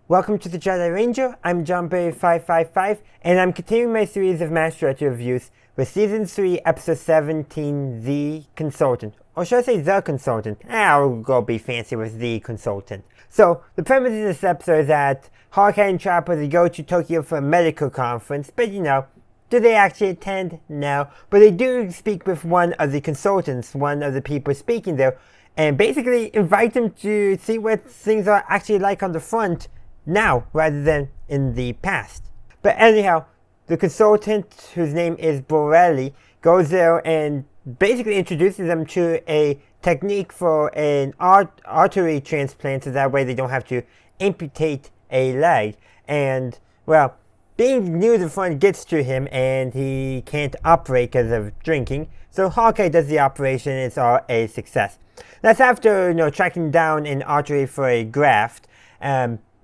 Welcome to the Jedi Ranger. I'm JohnBerry555, and I'm continuing my series of Mash Wikia reviews with Season 3, Episode 17, The Consultant. Or should I say The Consultant? I'll go be fancy with The Consultant. So, the premise of this episode is that Hawkeye and Chopper they go to Tokyo for a medical conference, but do they actually attend? No. But they do speak with one of the consultants, one of the people speaking there, and basically invite them to see what things are actually like on the front now rather than in the past. But anyhow, the consultant, whose name is Borelli, goes there and basically introduces them to a technique for an artery transplant, so that way they don't have to amputate a leg. And, well, being near the front gets to him and he can't operate because of drinking. So Hawkeye does the operation and it's all a success. That's after, tracking down an artery for a graft.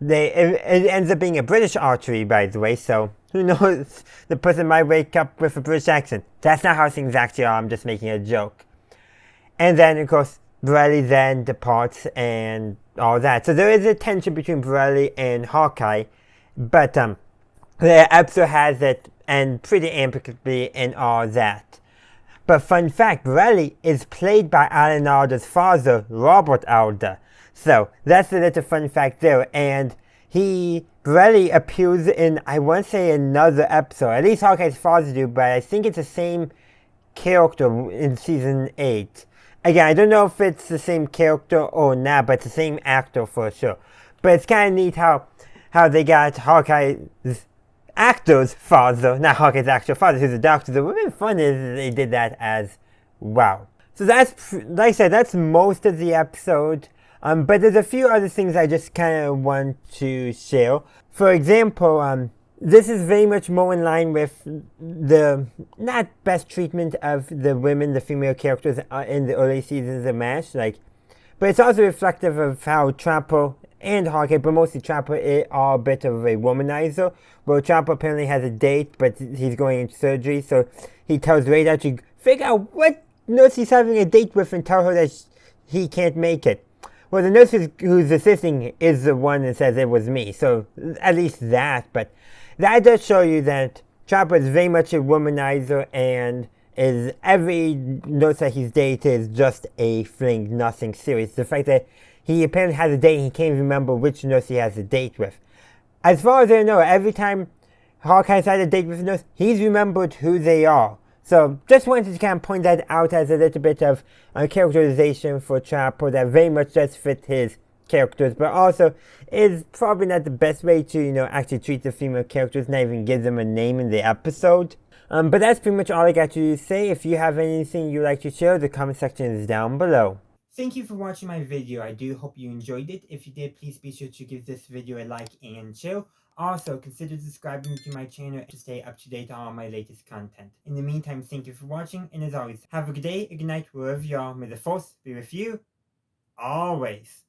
It ends up being a British artery, by the way, so who knows? The person might wake up with a British accent. That's not how things actually are, I'm just making a joke. And then, of course, Borelli then departs and all that. So there is a tension between Borelli and Hawkeye, but the episode has it, and pretty amicably and all that. But fun fact, Borelli is played by Alda's father, Robert Alda. So, that's a little fun fact there, and Borelli appears in, I want to say, another episode. At least Hawkeye's father do, but I think it's the same character in Season 8. Again, I don't know if it's the same character or not, but it's the same actor for sure. But it's kind of neat how they got Hawkeye's actor's father, not Hawkeye's actual father, who's a doctor. The really fun is they did that as well. So that's, like I said, that's most of the episode. But there's a few other things I just kind of want to share. For example, this is very much more in line with the not best treatment of the women, the female characters in the early seasons of MASH. But it's also reflective of how Chopper and Hawkeye, but mostly Chopper, are a bit of a womanizer. Well, Chopper apparently has a date, but he's going into surgery, so he tells Loretta to figure out what nurse he's having a date with and tell her that he can't make it. Well, the nurse who's assisting is the one that says it was me, so at least that. But that does show you that Chopper is very much a womanizer, and every nurse that he's dated is just a fling, nothing serious. The fact that he apparently has a date and he can't remember which nurse he has a date with. As far as I know, every time Hawkeye's had a date with a nurse, he's remembered who they are. So, just wanted to kind of point that out as a little bit of characterization for Chopper that very much does fit his characters, but also is probably not the best way to, actually treat the female characters, not even give them a name in the episode. But that's pretty much all I got to say. If you have anything you'd like to share, the comment section is down below. Thank you for watching my video. I do hope you enjoyed it. If you did, please be sure to give this video a like and share. Also, consider subscribing to my channel to stay up to date on all my latest content. In the meantime, thank you for watching, and as always, have a good day, a good night, wherever you are. May the Force be with you, always.